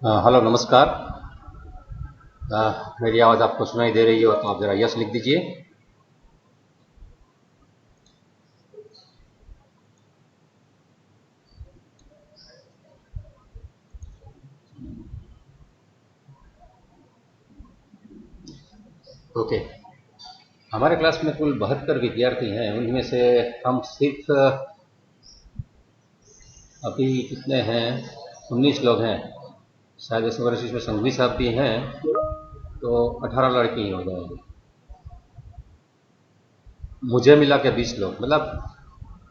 Hello नमस्कार। मेरी आवाज़ आपको सुनाई दे रही हो तो आप ज़रा यस लिख दीजिए। ओके। हमारे क्लास में कुल 72 विद्यार्थी हैं। उनमें से हम सिर्फ अभी कितने हैं, 19 लोग हैं। शायद इस वर्ष इसमें संघवी साहब भी हैं, तो 18 लड़के ही हो जाएंगे। मुझे मिला के 20 लोग, मतलब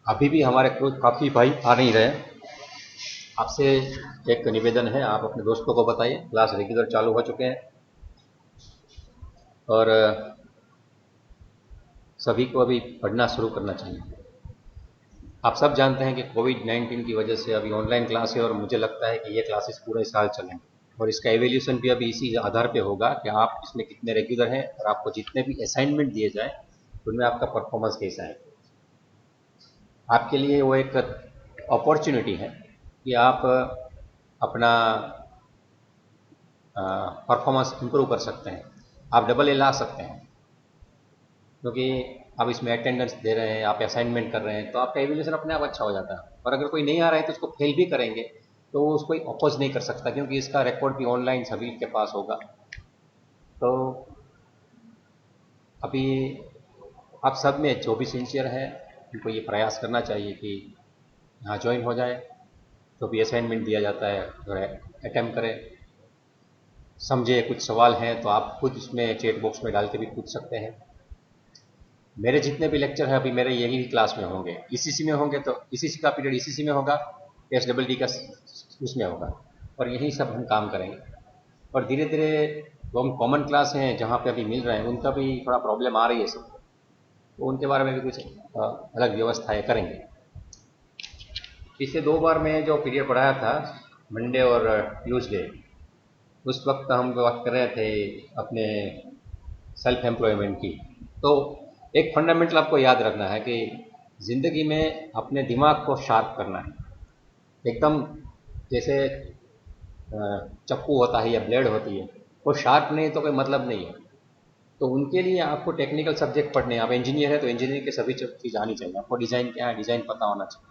अभी भी हमारे कुछ काफ़ी भाई आ नहीं रहे। आपसे एक निवेदन है, आप अपने दोस्तों को बताइए क्लास रेगुलर चालू हो चुके हैं और सभी को अभी पढ़ना शुरू करना चाहिए। आप सब जानते हैं कि कोविड-19 की वजह से अभी ऑनलाइन क्लास है और मुझे लगता है कि ये क्लासेस पूरे साल चलेंगे और इसका एवेल्यूशन भी अभी इसी आधार पे होगा कि आप इसमें कितने रेगुलर हैं और आपको जितने भी असाइनमेंट दिए जाए उनमें आपका परफॉर्मेंस कैसा है। आपके लिए वो एक अपॉर्चुनिटी है कि आप अपना परफॉर्मेंस इंप्रूव कर सकते हैं, आप डबल ए ला सकते हैं, क्योंकि आप इसमें अटेंडेंस दे रहे हैं, आप असाइनमेंट कर रहे हैं, तो आपका एवेल्यूशन अपने आप अच्छा हो जाता है। और अगर कोई नहीं आ रहा है तो उसको फेल भी करेंगे तो उसको कोई अपोज नहीं कर सकता, क्योंकि इसका रिकॉर्ड भी ऑनलाइन सभी के पास होगा। तो अभी आप सब में जो भी सिंसियर है उनको ये प्रयास करना चाहिए कि यहाँ ज्वाइन हो जाए। जो भी असाइनमेंट दिया जाता है अटैम्प्ट करें, समझे। कुछ सवाल हैं तो आप खुद इसमें चैट बॉक्स में डाल के भी पूछ सकते हैं। मेरे जितने भी लेक्चर हैं अभी मेरे यही क्लास में होंगे, ईसीसी में होंगे तो ईसीसी का पीरियड ईसीसी में होगा, एसडब्ल्यूडी का उसमें होगा, और यही सब हम काम करेंगे। और धीरे धीरे जो हम कॉमन क्लास हैं जहाँ पे अभी मिल रहे हैं उनका भी थोड़ा प्रॉब्लम आ रही है सबको, तो उनके बारे में भी कुछ अलग व्यवस्थाएं करेंगे। पिछले 2 बार मैं जो पीरियड पढ़ाया था, मंडे और ट्यूसडे, उस वक्त हम बात कर रहे थे अपने सेल्फ एम्प्लॉयमेंट की। तो एक फंडामेंटल आपको याद रखना है कि ज़िंदगी में अपने दिमाग को शार्प करना है। एकदम जैसे चप्पू होता है या ब्लेड होती है, वो शार्प नहीं तो कोई मतलब नहीं है। तो उनके लिए आपको टेक्निकल सब्जेक्ट पढ़ने हैं। आप इंजीनियर है तो इंजीनियरिंग के सभी चीज़ आनी चाहिए। आपको डिज़ाइन क्या है, डिज़ाइन पता होना चाहिए।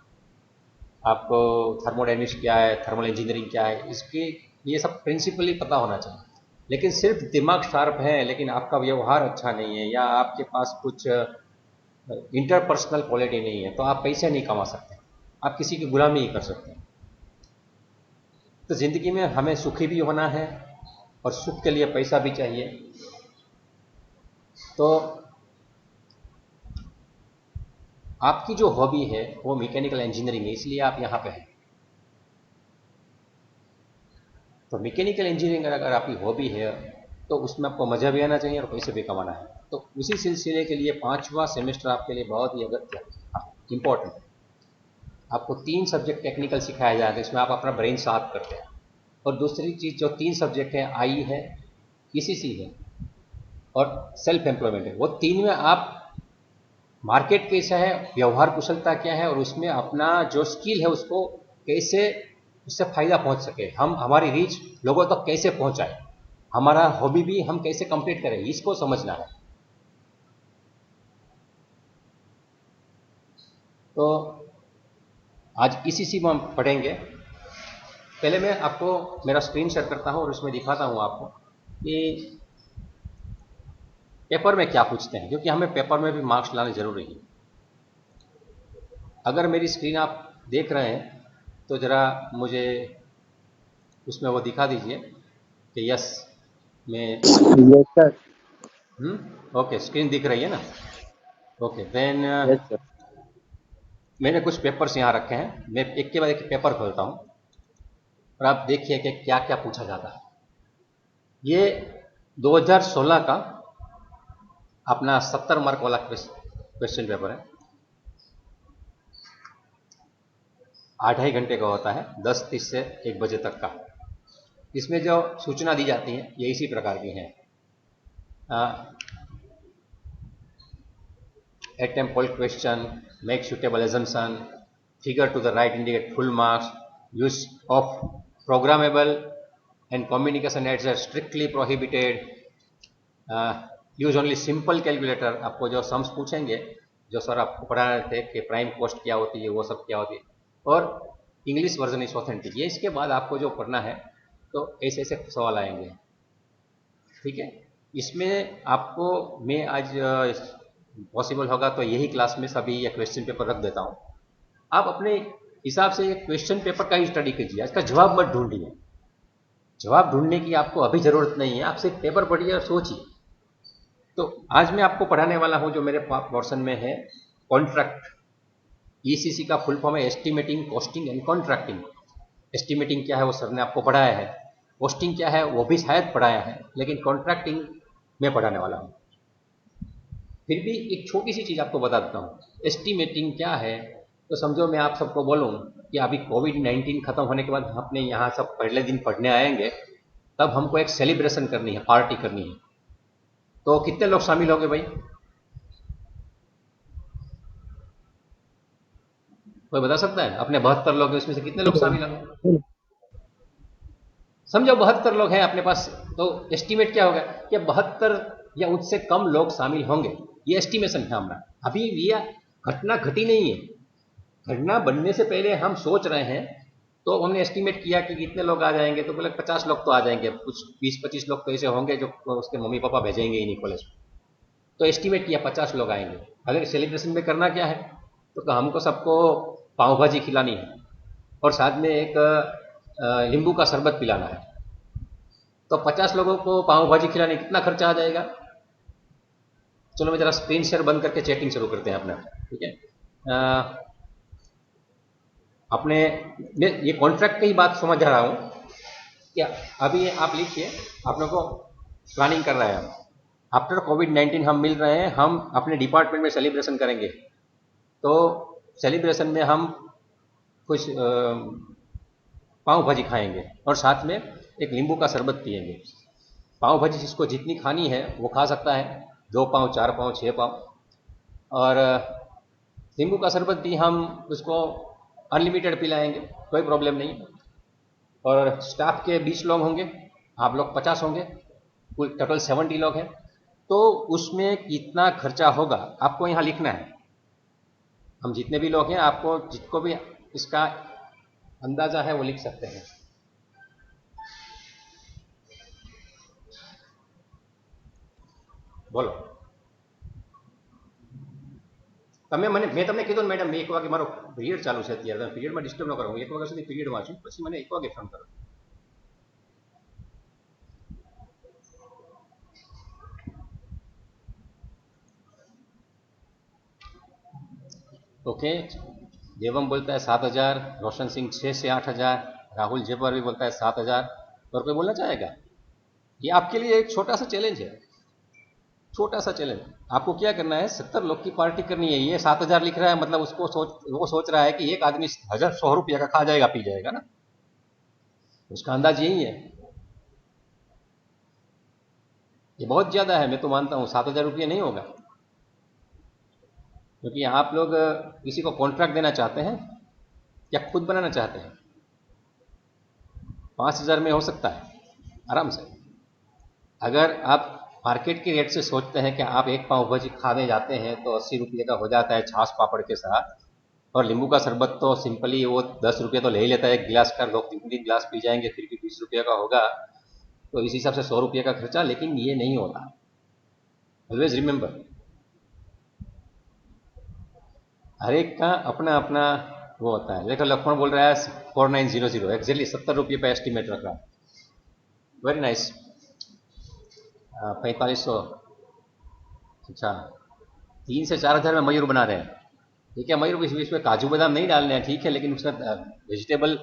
आपको थर्मोडायनेमिक्स क्या है, थर्मल इंजीनियरिंग क्या है, इसके ये सब प्रिंसिपली पता होना चाहिए। लेकिन सिर्फ दिमाग शार्प है लेकिन आपका व्यवहार अच्छा नहीं है या आपके पास कुछ इंटरपर्सनल क्वालिटी नहीं है, तो आप पैसे नहीं कमा सकते, आप किसी की गुलामी ही कर सकते हैं। तो ज़िंदगी में हमें सुखी भी होना है और सुख के लिए पैसा भी चाहिए। तो आपकी जो हॉबी है वो मैकेनिकल इंजीनियरिंग है, इसलिए आप यहाँ पे हैं। तो मैकेनिकल इंजीनियरिंग अगर आपकी हॉबी है तो उसमें आपको मज़ा भी आना चाहिए और पैसे भी कमाना है। तो उसी सिलसिले के लिए 5वां सेमेस्टर आपके लिए बहुत ही अगत्य इम्पोर्टेंट है। आपको 3 सब्जेक्ट टेक्निकल सिखाया जाएगा, इसमें आप अपना ब्रेन शार्प करते हैं। और दूसरी चीज़ जो 3 सब्जेक्ट है, आई है, ईसीसी है और सेल्फ एम्प्लॉयमेंट है, वो तीन में आप मार्केट कैसा है, व्यवहार कुशलता क्या है और उसमें अपना जो स्किल है उसको कैसे, उससे फायदा पहुंच सके, हम हमारी रीच लोगों तक कैसे पहुंचाए, हमारा हॉबी भी हम कैसे कंप्लीट करें, इसको समझना है। तो आज इसी में हम पढ़ेंगे। पहले मैं आपको मेरा स्क्रीन शेयर करता हूं और उसमें दिखाता हूं आपको कि पेपर में क्या पूछते हैं, क्योंकि हमें पेपर में भी मार्क्स लाने जरूरी है। अगर मेरी स्क्रीन आप देख रहे हैं तो ज़रा मुझे उसमें वो दिखा दीजिए कि यस मैं। Yes sir. ओके, स्क्रीन दिख रही है ना? Okay then yes sir. मैंने कुछ पेपर्स यहाँ रखे हैं, मैं एक के बाद एक पेपर खोलता हूँ और आप देखिए कि क्या क्या पूछा जाता है। ये 2016 का अपना 70 मार्क वाला क्वेश्चन पेपर है। 8-2.5 घंटे का होता है, 10:30 से 1 बजे तक का। इसमें जो सूचना दी जाती है ये इसी प्रकार की हैं। attempt poll question, make suitable assumption, figure to the right indicate full marks, use of programmable and communication aids are strictly prohibited. Use only simple calculator. आपको जो सम्स पूछेंगे, जो सर आपको पढ़ा रहे थे कि प्राइम कॉस्ट क्या होती है, वो सब क्या होती है, और इंग्लिश वर्जन इज ऑथेंटिक, ये इसके बाद आपको जो पढ़ना है तो ऐसे ऐसे सवाल आएंगे। ठीक है, इसमें आपको मैं आज पॉसिबल होगा तो यही क्लास में सभी ये क्वेश्चन पेपर रख देता हूँ। आप अपने हिसाब से ये क्वेश्चन पेपर का ही स्टडी कीजिए, इसका जवाब मत ढूंढिए। जवाब ढूंढने की आपको अभी जरूरत नहीं है, आप सिर्फ पेपर पढ़िए और सोचिए। तो आज मैं आपको पढ़ाने वाला हूं जो मेरे पोर्शन में है कॉन्ट्रैक्ट। ईसीसी का फुल फॉर्म है estimating, costing and contracting. Estimating क्या है वो सर ने आपको पढ़ाया है, कॉस्टिंग क्या है वो भी शायद पढ़ाया है, लेकिन कॉन्ट्रैक्टिंग मैं पढ़ाने वाला हूं। फिर भी एक छोटी सी चीज आपको बता देता हूं, एस्टिमेटिंग क्या है। तो समझो मैं आप सबको बोलूं कि अभी कोविड-19 खत्म होने के बाद अपने यहाँ सब पहले दिन पढ़ने आएंगे, तब हमको एक सेलिब्रेशन करनी है, पार्टी करनी है। तो कितने लोग शामिल होंगे भाई? कोई बता सकता है? अपने 72 लोग हैं, उसमें से कितने लोग शामिल होंगे? समझो 72 लोग हैं अपने पास, तो एस्टिमेट क्या होगा कि 72 या उससे कम लोग शामिल होंगे। ये एस्टिमेशन है हमारा। अभी ये घटना घटी नहीं है, घटना बनने से पहले हम सोच रहे हैं। तो हमने एस्टिमेट किया कि कितने लोग आ जाएंगे, तो बोले 50 लोग तो आ जाएंगे, कुछ 20-25 लोग तो ऐसे होंगे जो उसके मम्मी पापा भेजेंगे ही नहीं कॉलेज। तो एस्टिमेट किया 50 लोग आएंगे। अगर सेलिब्रेशन में करना क्या है, तो हमको सबको पाव भाजी खिलानी है और साथ में एक नींबू का शरबत पिलाना है। तो 50 लोगों को पाव भाजी खिलाने कितना खर्चा आ जाएगा? चलो मैं जरा स्क्रीन शेयर बंद करके चैटिंग शुरू करते हैं अपना। ठीक है, अपने ये कॉन्ट्रैक्ट की बात समझ रहा हूं क्या? अभी आप लिखिए, आप लोगों को प्लानिंग कर रहे हैं। आफ्टर कोविड-19 हम मिल रहे हैं, हम अपने डिपार्टमेंट में सेलिब्रेशन करेंगे। तो सेलिब्रेशन में हम कुछ पाव भाजी खाएंगे और साथ में एक नींबू का शरबत पिएंगे। पाव भाजी जिसको जितनी खानी है वो खा सकता है, 2 पाव, 4 पाव, 6 पाव। और नींबू का शरबत भी हम उसको अनलिमिटेड पिलाएंगे, कोई प्रॉब्लम नहीं। और स्टाफ के 20 लोग होंगे, आप लोग 50 होंगे, कुल टोटल 70 लोग हैं। तो उसमें कितना खर्चा होगा आपको यहाँ लिखना है। हम जितने भी लोग हैं, आपको जिसको भी इसका अंदाजा है वो लिख सकते हैं। બોલો, તમે મને મેં તમને કીધું ને મેડમ, મેં 1 વાગે મારો પીરિયડ ચાલુ છે અત્યારે, તમે પીરિયડમાં ડિસ્ટર્બ ન કરો, હું 1 વાગ્યા સુધી પીરિયડમાં છું, પછી મને 1 વાગે ફોન કરો। ओके, देवम बोलता है 7,000, रोशन सिंह 6 से 8,000, राहुल जेबर भी बोलता है 7,000। और कोई बोलना चाहेगा? ये आपके लिए एक छोटा सा चैलेंज है, छोटा सा चैलेंज। आपको क्या करना है, 70 लोग की पार्टी करनी है। ये 7,000 लिख रहा है, मतलब वो सोच रहा है कि एक आदमी 100 रुपया का खा जाएगा, पी जाएगा ना, उसका अंदाज यही है। ये बहुत ज्यादा है, मैं तो मानता हूं 7,000 रुपये नहीं होगा, क्योंकि आप लोग किसी को कॉन्ट्रैक्ट देना चाहते हैं या खुद बनाना चाहते हैं। 5,000 में हो सकता है आराम से। अगर आप मार्केट के रेट से सोचते हैं कि आप एक पाव भाजी खाने जाते हैं तो 80 रुपये का हो जाता है छाछ पापड़ के साथ, और नींबू का शरबत तो सिंपली वो 10 रुपये तो ले ही लेता है एक गिलास का, लोग 3 गिलास पी जाएंगे, फिर भी 20 रुपये का होगा। तो इस हिसाब से 100 रुपये का खर्चा, लेकिन ये नहीं होता। ऑलवेज रिमेंबर, हर एक का अपना अपना वो होता है। देखो लक्ष्मण बोल रहा है 4900, एक्जैक्टली 70 रुपये पे एस्टिमेट रख रहा है। Very nice. 4500, अच्छा 3 से 4,000 में मयूर बना रहे हैं। ठीक है, मयूर इसमें काजू बादाम नहीं डालने हैं, ठीक है, लेकिन उसमें वेजिटेबल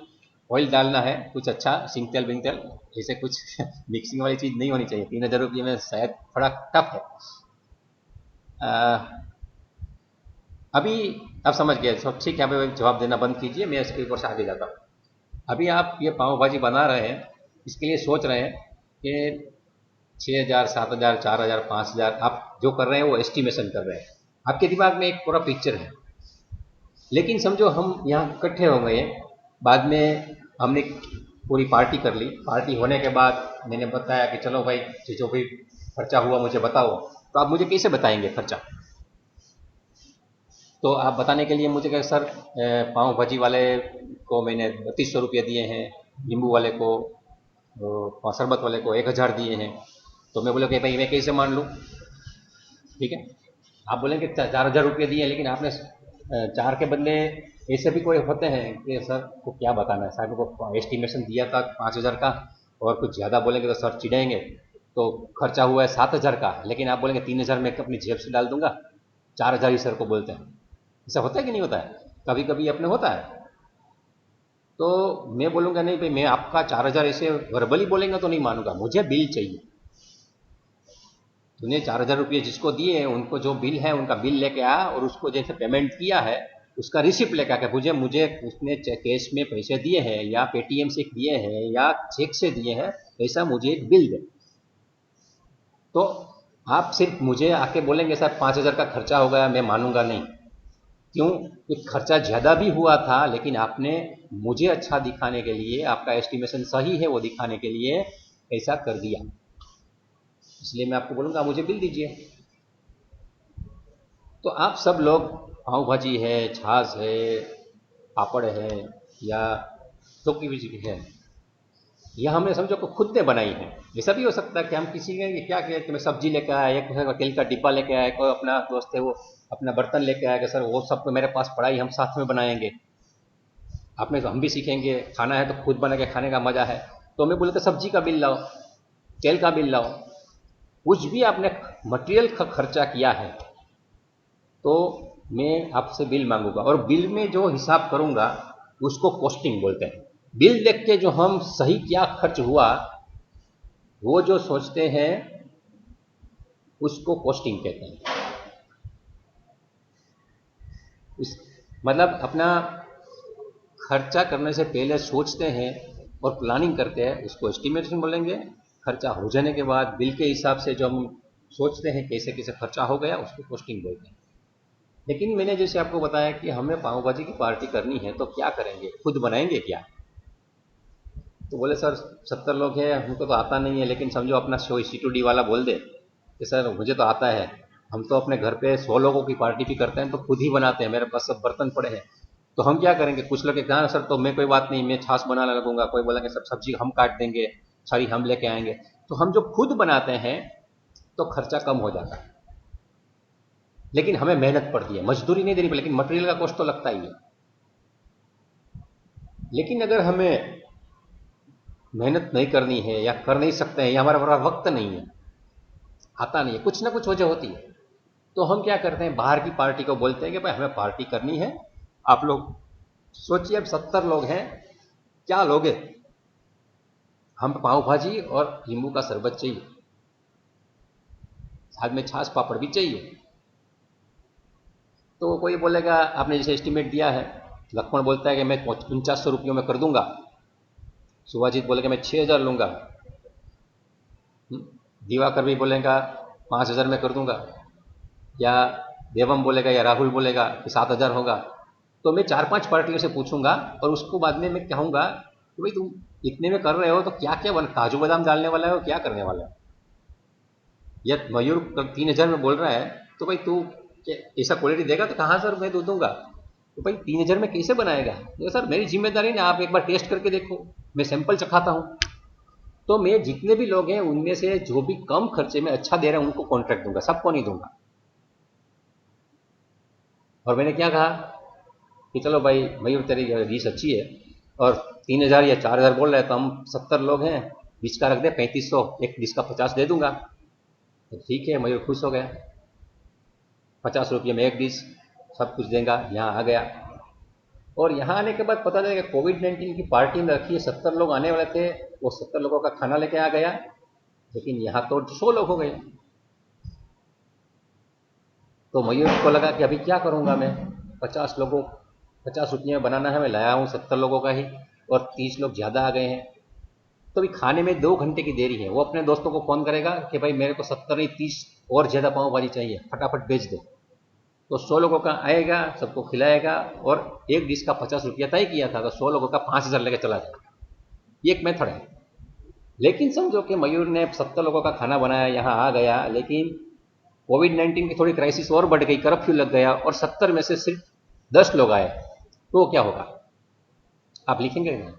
ऑयल डालना है, कुछ अच्छा सिंग तेल बिंग तेल, ऐसे कुछ मिक्सिंग वाली चीज़ नहीं होनी चाहिए। 3,000 रुपये में शायद थोड़ा टफ है। अभी आप समझ गए, सब ठीक है। अभी जवाब देना बंद कीजिए, मैं इसके ऊपर से आगे जाता हूँ। अभी आप ये पाव भाजी बना रहे हैं, इसके लिए सोच रहे हैं कि 6,000, 7,000, 4,000, 5,000 आप जो कर रहे हैं वो एस्टिमेशन कर रहे हैं। आपके दिमाग में एक पूरा पिक्चर है, लेकिन समझो हम यहाँ इकट्ठे हो गए, बाद में हमने पूरी पार्टी कर ली। पार्टी होने के बाद मैंने बताया कि चलो भाई जो भी खर्चा हुआ मुझे बताओ। तो आप मुझे कैसे बताएंगे खर्चा? तो आप बताने के लिए मुझे कहे सर पाव भाजी वाले को मैंने 3200 रुपये दिए हैं, नींबू वाले को शरबत वाले को 1000 दिए हैं। तो मैं बोला कि भाई मैं कैसे मान लूँ? ठीक है, आप बोलेंगे 4000 रुपये दिए, लेकिन आपने चार के बदले ऐसे भी कोई होते हैं कि सर को क्या बताना है, साहब को एस्टिमेशन दिया था 5000 का और कुछ ज़्यादा बोलेंगे तो सर चिढ़ेंगे। तो खर्चा हुआ है 7000 का, लेकिन आप बोलेंगे 3000 मैं अपनी जेब से डाल दूंगा, 4000 ही सर को बोलते हैं। ऐसा होता है कि नहीं होता है? कभी कभी अपने होता है। तो मैं बोलूँगा नहीं भाई, मैं आपका 4000 ऐसे वर्बली बोलेंगे तो नहीं मानूंगा, मुझे बिल चाहिए। तूने 4000 रुपये जिसको दिए हैं उनको जो बिल है उनका बिल लेके आ, और उसको जैसे पेमेंट किया है उसका रिसिप्ट लेके आके मुझे मुझे उसने कैश में पैसे दिए हैं या पेटीएम से दिए हैं या चेक से दिए हैं, ऐसा मुझे एक बिल दे। तो आप सिर्फ मुझे आके बोलेंगे सर 5000 का खर्चा हो गया, मैं मानूंगा नहीं। क्यों? कुछ खर्चा ज़्यादा भी हुआ था, लेकिन आपने मुझे अच्छा दिखाने के लिए, आपका एस्टिमेशन सही है वो दिखाने के लिए ऐसा कर दिया, इसलिए मैं आपको बोलूँगा मुझे बिल दीजिए। तो आप सब लोग पाव भाजी है, छाछ है, पापड़ है या जो की भी है, यह हमने समझो को खुद ने बनाई है। ऐसा भी हो सकता है कि हम किसी ने क्या किया कि मैं सब्जी लेकर आया, एक तेल का डिब्बा लेके आया, कोई अपना दोस्त है वो अपना बर्तन लेके आया कि सर वो सब तो मेरे पास पड़ा ही, हम साथ में बनाएंगे। आपने तो हम भी सीखेंगे, खाना है तो खुद बना के खाने का मजा है। तो मैं बोलता सब्जी का बिल लाओ, तेल का बिल लाओ, कुछ भी आपने मटेरियल का खर्चा किया है तो मैं आपसे बिल मांगूंगा, और बिल में जो हिसाब करूंगा उसको कॉस्टिंग बोलते हैं। बिल देख के जो हम सही क्या खर्च हुआ वो जो सोचते हैं उसको कॉस्टिंग कहते हैं। इस मतलब अपना खर्चा करने से पहले सोचते हैं और प्लानिंग करते हैं, उसको एस्टिमेशन बोलेंगे। खर्चा हो जाने के बाद बिल के हिसाब से जो हम सोचते हैं कैसे कैसे खर्चा हो गया उसको कॉस्टिंग बोलते हैं। लेकिन मैंने जैसे आपको बताया कि हमें पाव भाजी की पार्टी करनी है तो क्या करेंगे, खुद बनाएंगे क्या? तो बोले सर 70 लोग हैं, हमको तो आता नहीं है, लेकिन समझो अपना शो C2D वाला बोल दे कि सर मुझे तो आता है, हम तो अपने घर पे 100 लोगों की पार्टी भी करते हैं तो खुद ही बनाते हैं, मेरे पास सब बर्तन पड़े हैं। तो हम क्या करेंगे? कुछ लोग कहा सर तो मैं कोई बात नहीं, मैं छाछ बनाने लगूंगा, कोई बोलेंगे सब सब्जी हम काट देंगे, सारी हम लेके आएंगे। तो हम जो खुद बनाते हैं तो खर्चा कम हो जाता है, लेकिन हमें मेहनत पड़ती है, मजदूरी नहीं देनी पड़ती, लेकिन मटेरियल का कॉस्ट तो लगता ही है। लेकिन अगर हमें मेहनत नहीं करनी है या कर नहीं सकते हैं या हमारे पास वक्त नहीं है, आता नहीं है, कुछ ना कुछ वजह होती है, तो हम क्या करते हैं, बाहर की पार्टी को बोलते हैं कि भाई हमें पार्टी करनी है, आप लोग सोचिए अब 70 लोग हैं, क्या लोगे? हम पाव भाजी और नींबू का शरबत चाहिए, साथ में छाछ पापड़ भी चाहिए। तो कोई बोलेगा आपने जैसे एस्टिमेट दिया है, लक्ष्मण बोलता है कि मैं 4900 रुपयों में कर दूंगा, सुभाजीत बोलेगा मैं 6000 लूंगा, दिवाकर भी बोलेगा 5000 में कर दूंगा, या देवम बोलेगा या राहुल बोलेगा कि 7000 होगा। तो मैं 4-5 पार्टियों से पूछूंगा और उसको बाद में मैं कहूंगा कि भाई तुम इतने में कर रहे हो तो क्या क्या काजू बादाम डालने वाला है, क्या करने वाला है? या मयूर 3000 में बोल रहा है तो भाई तू ऐसा क्वालिटी देगा तो कहाँ सर मैं दूंगा? तो भाई 3000 में कैसे बनाएगा? तो सर मेरी जिम्मेदारी ना, आप एक बार टेस्ट करके देखो, मैं सैंपल चखाता हूँ। तो मैं जितने भी लोग हैं उनमें से जो भी कम खर्चे में अच्छा दे रहे हैं उनको कॉन्ट्रैक्ट दूंगा, सबको नहीं दूंगा। और मैंने क्या कहा कि चलो भाई मयूर तेरी डिश अच्छी है और 3000 या 4000 बोल रहे हैं, तो हम 70 लोग हैं, 20 का रख दे 3500, एक डिश का 50 दे दूंगा। तो ठीक है, मयूर खुश हो गया, 50 रुपये में एक डिश, सब कुछ देगा। यहाँ आ गया और यहाँ आने के बाद पता चला कि कोविड-19 की पार्टी में रखी 70 लोग आने वाले थे, वो 70 लोगों का खाना लेके आ गया, लेकिन यहाँ तो 100 लोग हो गए। तो मयूर को लगा कि अभी क्या करूँगा मैं, 50 लोगों 50 रुपये में बनाना है, मैं लाया हूँ 70 लोगों का ही और 30 लोग ज़्यादा आ गए हैं। तो अभी खाने में 2 घंटे की देरी है, वो अपने दोस्तों को फ़ोन करेगा कि भाई मेरे को 70 नहीं 30 और ज़्यादा पाव भाजी चाहिए, फटाफट भेज दो। तो 100 लोगों का आएगा, सबको खिलाएगा और एक डिश का 50 रुपया तय किया था, तो 100 लोगों का 5000 लेके चला जाएगा। ये एक मेथड है। लेकिन समझो कि मयूर ने 70 लोगों का खाना बनाया, यहाँ आ गया, लेकिन कोविड-19 की थोड़ी क्राइसिस और बढ़ गई, कर्फ्यू लग गया और 70 में से सिर्फ 10 लोग आए, तो क्या होगा? आप लिखेंगे नहीं?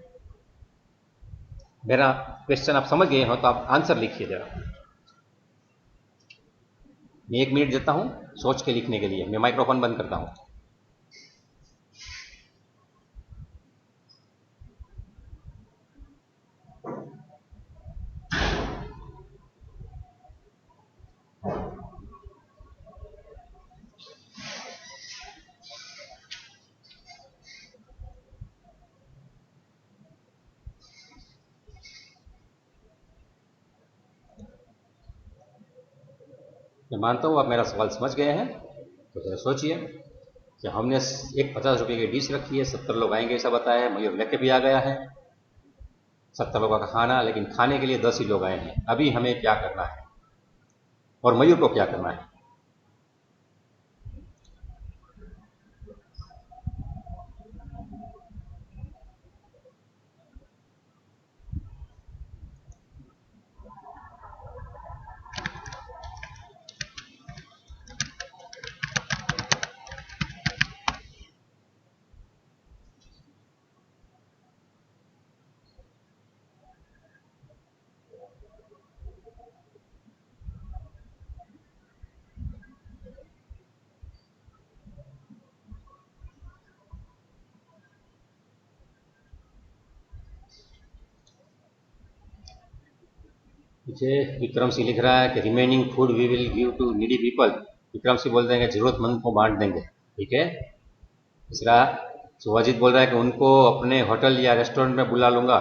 मेरा क्वेश्चन आप समझ गए हो तो आप आंसर लिखिए जरा। मैं 1 मिनट देता हूं सोच के लिखने के लिए। मैं माइक्रोफोन बंद करता हूं। मैं मानता हूं आप मेरा सवाल समझ गए हैं, तो जरा सोचिए कि हमने एक 50 रुपये की डिश रखी है, 70 लोग आएंगे ऐसा बताया है, मयूर लेके भी आ गया है 70 लोगों का खाना, लेकिन खाने के लिए 10 ही लोग आए हैं। अभी हमें क्या करना है और मयूर को क्या करना है? पीछे विक्रम सिंह लिख रहा है कि remaining food we will give to needy people. Vikram Singh बोल देंगे जरूरतमंद को बांट देंगे, ठीक है। तीसरा सुभाजीत बोल रहा है कि उनको अपने होटल या रेस्टोरेंट में बुला लूंगा,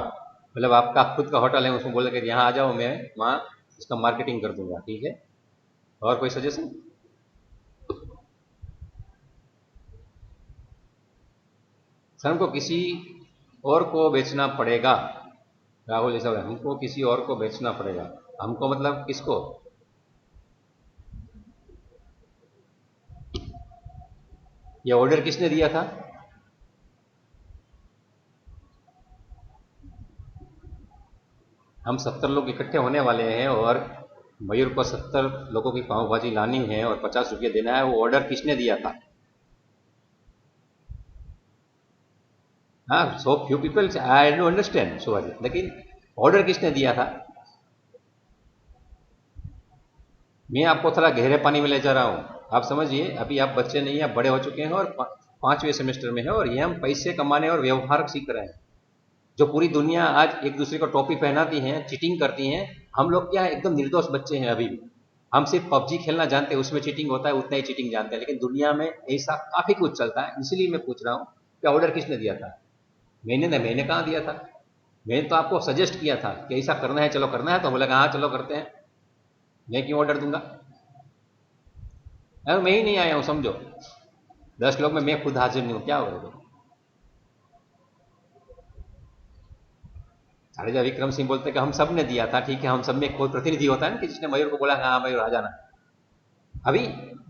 मतलब आपका खुद का होटल है, उसमें बोले कि यहाँ आ जाओ, मैं वहाँ उसका मार्केटिंग कर दूंगा, ठीक है। और कोई सजेशन? सर हमको किसी और को बेचना पड़ेगा। राहुल ये सब हमको किसी और को बेचना पड़ेगा। हमको मतलब किसको? ये ऑर्डर किसने दिया था? हम 70 लोग इकट्ठे होने वाले हैं और मयूर को 70 लोगों की पाव भाजी लानी है और 50 रुपये देना है। वो ऑर्डर किसने दिया था? हाँ, so few people I don't understand Subhaji, लेकिन ऑर्डर किसने दिया था? मैं आपको थोड़ा गहरे पानी में ले जा रहा हूँ। आप समझिए, अभी आप बच्चे नहीं हैं, आप बड़े हो चुके हैं और 5वें सेमेस्टर में है और ये हम पैसे कमाने और व्यवहार सीख रहे हैं। जो पूरी दुनिया आज एक दूसरे को टोपी पहनाती है, चीटिंग करती हैं, हम लोग क्या है, एकदम निर्दोष बच्चे हैं अभी भी। हम सिर्फ पबजी खेलना जानते हैं, उसमें चीटिंग होता है, उतना ही चीटिंग जानते हैं, लेकिन दुनिया में ऐसा काफी कुछ चलता है। इसलिए मैं पूछ रहा हूँ कि ऑर्डर किसने दिया था? मैंने कहाँ दिया था? मैंने तो आपको सजेस्ट किया था कि ऐसा करना है, चलो करना है, तो बोला हाँ चलो करते हैं। मैं क्यों ऑर्डर दूंगा? अरे मैं ही नहीं आया हूँ समझो, 10 लोग में मैं खुद हाजिर नहीं हूँ, क्या होगा? जाडेजा विक्रम सिंह बोलते कि हम सब ने दिया था, ठीक है, हम सब में कोई प्रतिनिधि होता है ना कि जिसने मयूर को बोला हाँ मयूर आ जाना। अभी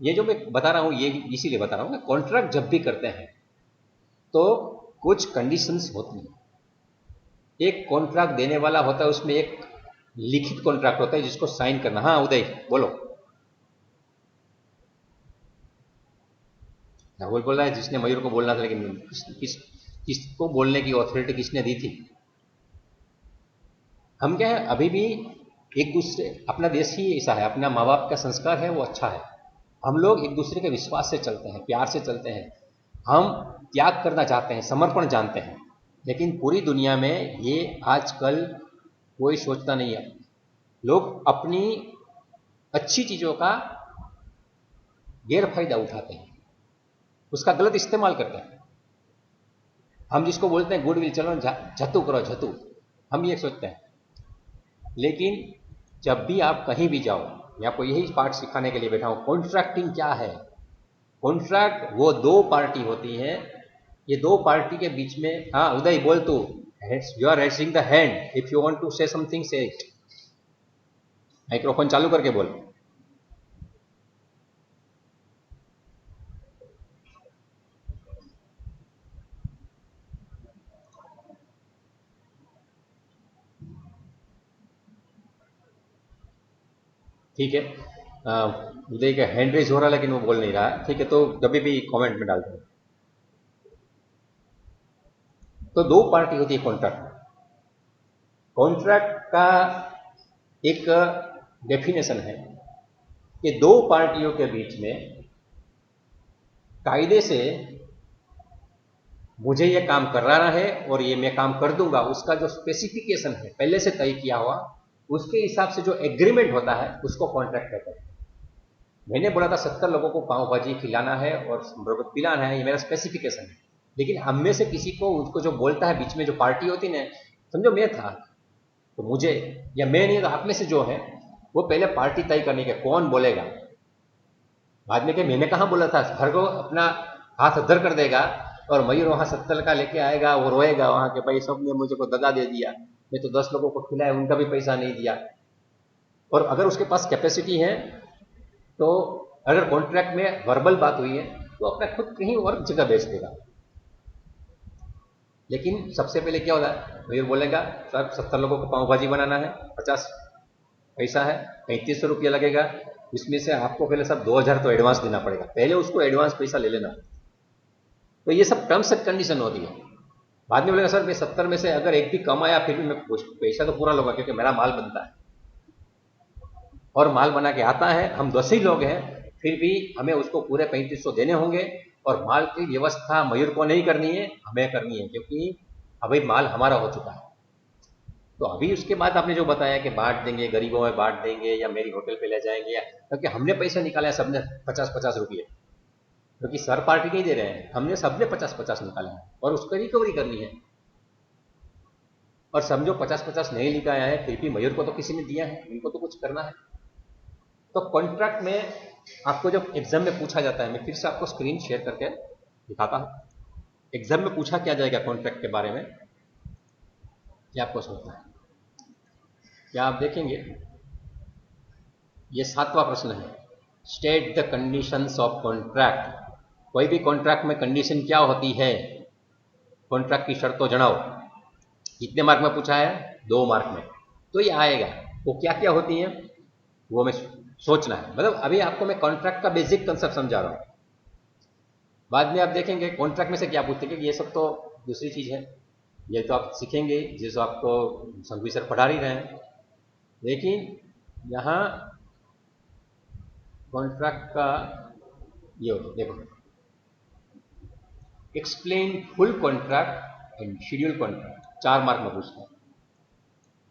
ये जो मैं बता रहा हूँ, ये इसीलिए बता रहा हूँ कि कॉन्ट्रैक्ट जब भी करते हैं तो कुछ कंडीशंस होती हैं। एक कॉन्ट्रैक्ट देने वाला होता है, उसमें एक लिखित कॉन्ट्रैक्ट होता है जिसको साइन करना। हाँ उदय बोलो। राहुल बोल रहा है जिसने मयूर को बोलना था, लेकिन किसको बोलने की अथॉरिटी किसने दी थी? हम क्या है, अभी भी एक दूसरे, अपना देश ही ऐसा है, अपना माँ बाप का संस्कार है वो अच्छा है। हम लोग एक दूसरे के विश्वास से चलते हैं, प्यार से चलते हैं। हम त्याग करना चाहते हैं, समर्पण जानते हैं। लेकिन पूरी दुनिया में ये आजकल कोई सोचता नहीं है। लोग अपनी अच्छी चीजों का गैर फायदा उठाते हैं, उसका गलत इस्तेमाल करते हैं। हम जिसको बोलते हैं गुडविल, चलो झतू करो झतू, हम ये सोचते हैं। लेकिन जब भी आप कहीं भी जाओ, मैं आपको यही पार्ट सिखाने के लिए बैठा हूं, कॉन्ट्रैक्टिंग क्या है। कॉन्ट्रैक्ट वो दो पार्टी होती है, ये दो पार्टी के बीच में। हाँ उदय बोल तू, you are raising the hand, if you want to say something say it. Microphone चालू करके बोल। ठीक है। उदय का हैंड रेज हो रहा है लेकिन वो बोल नहीं रहा है, ठीक है, तो कभी भी कमेंट में डाल दो। तो दो पार्टी होती है कॉन्ट्रैक्ट में। कॉन्ट्रैक्ट का एक डेफिनेशन है कि दो पार्टियों के बीच में कायदे से मुझे ये काम कराना है और ये मैं काम कर दूंगा, उसका जो स्पेसिफिकेशन है पहले से तय किया हुआ, उसके हिसाब से जो एग्रीमेंट होता है उसको कॉन्ट्रैक्ट कहते हैं। मैंने बोला था 70 लोगों को पाव भाजी खिलाना है और पिलाना है, ये मेरा स्पेसिफिकेशन है। लेकिन हम में से किसी को उसको जो बोलता है बीच में जो पार्टी होती है ना, समझो मैं था तो मुझे, या मैं नहीं तो आप में से जो है वो पहले पार्टी तय करने के कौन बोलेगा। बाद में क्या मैंने कहा बोला था, हर को अपना हाथ अद्धर कर देगा और मयूर वहां 70 का लेके आएगा, वो रोएगा वहां के भाई सबने मुझे को दगा दे दिया, मैं तो 10 लोगों को खिलाया उनका भी पैसा नहीं दिया। और अगर उसके पास कैपेसिटी है तो अगर कॉन्ट्रैक्ट में वर्बल बात हुई है तो अपना खुद कहीं और जगह बेच देगा। लेकिन सबसे पहले क्या होता है, मयूर बोलेगा सर 70 लोगों को पाव भाजी बनाना है, 50 पैसा है, 3500 रुपया लगेगा, इसमें से आपको पहले सब 2000 तो एडवांस देना पड़ेगा, पहले उसको एडवांस पैसा ले लेना। तो ये सब टर्म्स एंड कंडीशन होती है। बाद में बोलेगा सर मैं 70 में से अगर एक भी कम आया फिर भी मैं पैसा तो पूरा लूंगा क्योंकि मेरा माल बनता है और माल बना के आता है, हम 10 ही लोग हैं फिर भी हमें उसको पूरे 3500 देने होंगे और माल की व्यवस्था मयूर को नहीं करनी है, हमें करनी है क्योंकि अभी माल हमारा हो चुका है। तो अभी उसके बाद आपने जो बताया कि बांट देंगे, गरीबों में बांट देंगे या मेरी होटल पे ले जाएंगे, या क्योंकि हमने पैसा निकाला है सबने 50-50 रुपये, क्योंकि सर पार्टी नहीं दे रहे हैं, हमने सबने 50-50 निकाला है और उसको रिकवरी करनी है। और समझो 50-50 नहीं निकाया है फिर भी मयूर को तो किसी ने दिया है, इनको तो कुछ करना है। तो कॉन्ट्रैक्ट में आपको जब एग्जाम में पूछा जाता है, मैं फिर से आपको स्क्रीन शेयर करके दिखाता हूं, एग्जाम में पूछा क्या जाएगा कॉन्ट्रैक्ट के बारे में, क्या आपको सोचना है, क्या आप देखेंगे ये 7वां प्रश्न है, state the conditions of contract. कोई भी कॉन्ट्रैक्ट में कंडीशन क्या होती है, कॉन्ट्रैक्ट की शर्तों जनाओ। कितने मार्क में पूछा है, 2 मार्क में। तो ये आएगा वो क्या क्या होती है वो हमें सोचना है, मतलब अभी आपको मैं कॉन्ट्रैक्ट का बेसिक कंसेप्ट समझा रहा हूं। बाद में आप देखेंगे कॉन्ट्रैक्ट में से क्या पूछते हैं, ये सब तो दूसरी चीज है, ये तो आप सीखेंगे जिस आपको संघवी सर पढ़ा ही रहे हैं। लेकिन यहां कॉन्ट्रैक्ट का ये देखो, explain full contract and schedule contract, 4 mark में पूछते हैं।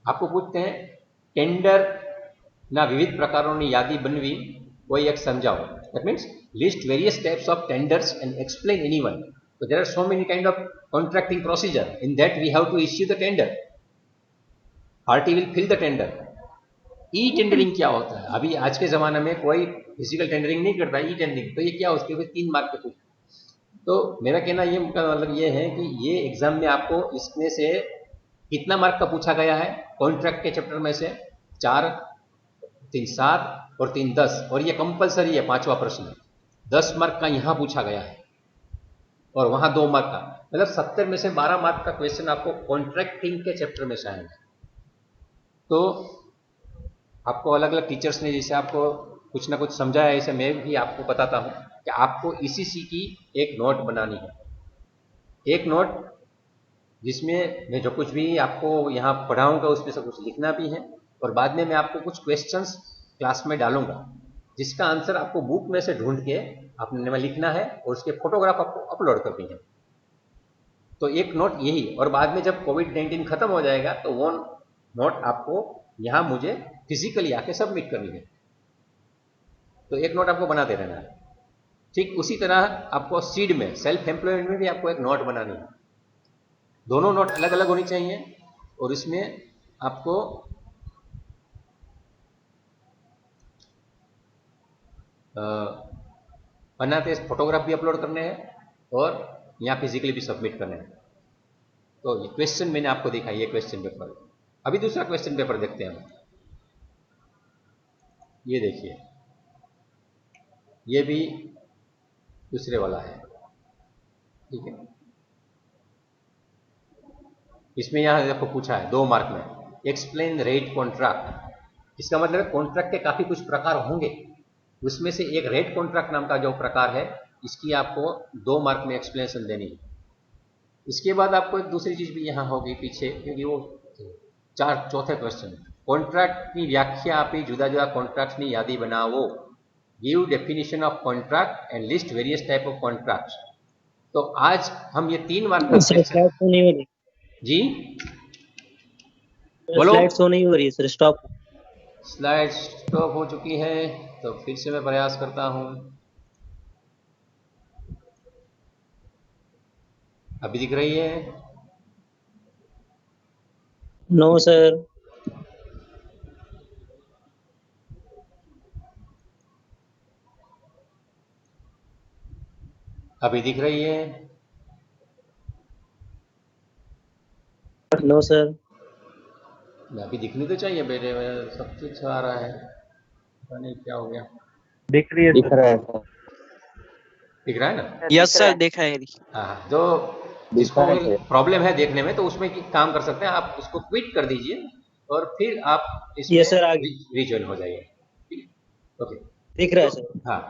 आपको पूछते हैं टेंडर ना विविध प्रकारों यादी बनवी कोई एक समझाओ, that means list various types of tenders and explain any one. So there are so many kind of contracting procedure. In that we have to issue the tender. Party will fill the tender. E tendering क्या होता है, अभी आज के जमाने में कोई physical tendering नहीं करता, ई टेंडरिंग, तो ये क्या उसके भी 3 मार्क पे पूछ। तो मेरा कहना ये मतलब ये है कि ये एग्जाम में आपको इसमें से कितना मार्क का पूछा गया है, कॉन्ट्रैक्ट के चैप्टर में से 4, 3 7 और 3 10, और ये कंपलसरी है 5वां प्रश्न, 10 मार्क का यहां पूछा गया है और वहां 2 मार्क का, मतलब 70 में से 12 मार्क का क्वेश्चन आपको कॉन्ट्रैक्टिंग के चैप्टर में से आएगा। तो आपको अलग अलग टीचर्स ने जैसे आपको कुछ ना कुछ समझाया, ऐसे मैं भी आपको बताता हूं कि आपको ईसीसी की एक नोट बनानी है, एक नोट जिसमें मैं जो कुछ भी आपको यहाँ पढ़ाऊंगा उसमें से कुछ लिखना भी है, और बाद में मैं आपको कुछ क्वेश्चंस क्लास में डालूंगा जिसका आंसर आपको बुक में से ढूंढ के आपने में लिखना है और उसके फोटोग्राफ आपको अपलोड करनी है। तो एक नोट यही, और बाद में जब कोविड-19 खत्म हो जाएगा तो वो नोट आपको यहां मुझे फिजिकली आके सबमिट करनी है। तो एक नोट आपको बनाते रहना है। ठीक उसी तरह आपको सीड में, सेल्फ एम्प्लॉयमेंट में भी आपको एक नोट बनानी है। दोनों नोट अलग अलग होनी चाहिए और इसमें आपको बनाते फोटोग्राफ भी अपलोड करने हैं और यहाँ फिजिकली भी सबमिट करने हैं। तो ये क्वेश्चन मैंने आपको दिखाई, ये क्वेश्चन पेपर। अभी दूसरा क्वेश्चन पेपर देखते हैं हम। ये देखिए, ये भी दूसरे वाला है, ठीक है। इसमें यहां देखो पूछा है 2 मार्क में, एक्सप्लेन रेट कॉन्ट्रैक्ट, इसका मतलब है कॉन्ट्रैक्ट के काफी कुछ प्रकार होंगे, उसमें से एक रेट कॉन्ट्रैक्ट नाम का जो प्रकार है, इसकी आपको 2 मार्क में एक्सप्लेनेशन देनी है। इसके बाद आपको एक दूसरी चीज भी यहां होगी पीछे, क्योंकि वो चौथे क्वेश्चन, कॉन्ट्रैक्टની વ્યાખ્યા આપી, જુદા જુદા કોન્ટ્રાક્ટ્સની યાદી બનાવો, give definition of contract and list various type of contracts. तो आज हम ये 3 मार्क का सर सेक्शन। स्लाइड शो नहीं हो रही, जी बोलो। स्लाइड शो नहीं हो रही सर, स्टॉप। स्लाइड स्टॉप हो चुकी है, तो फिर से मैं प्रयास करता हूं। अभी दिख रही है? No sir. अभी दिख रही है? No sir. अभी दिखनी तो चाहिए बेटे, सब कुछ आ रहा है, पता नहीं क्या हो गया। दिख रही है, दिख रहा है सर। दिख रहा है ना? यस सर, देखा है। हाँ, जो दिखा जिसको है सर। प्रॉब्लम है देखने में, तो उसमें काम कर सकते हैं, आप उसको क्विट कर दीजिए और फिर आप इसमें यस सर, आगे रिजॉइन हो जाइए। ओके, दिख रहा है सर। हाँ,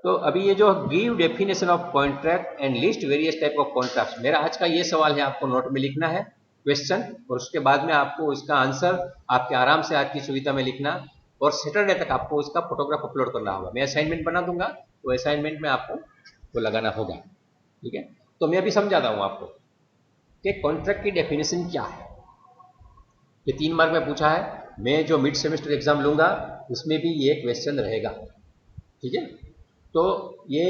तो अभी ये जो give definition of contract and list various type of contracts, मेरा आज का ये सवाल है, आपको नोट में लिखना है क्वेश्चन, और उसके बाद में आपको इसका आंसर आपके आराम से आज की सुविधा में लिखना, और सैटरडे तक आपको इसका फोटोग्राफ अपलोड करना होगा। मैं असाइनमेंट बना दूंगा, तो असाइनमेंट में आपको वो लगाना होगा, ठीक है? तो मैं अभी समझाता हूं आपको कि कॉन्ट्रैक्ट की डेफिनेशन क्या है। ये 3 मार्क में पूछा है, मैं जो मिड सेमेस्टर एग्जाम लूंगा उसमें भी ये क्वेश्चन रहेगा, ठीक है? तो ये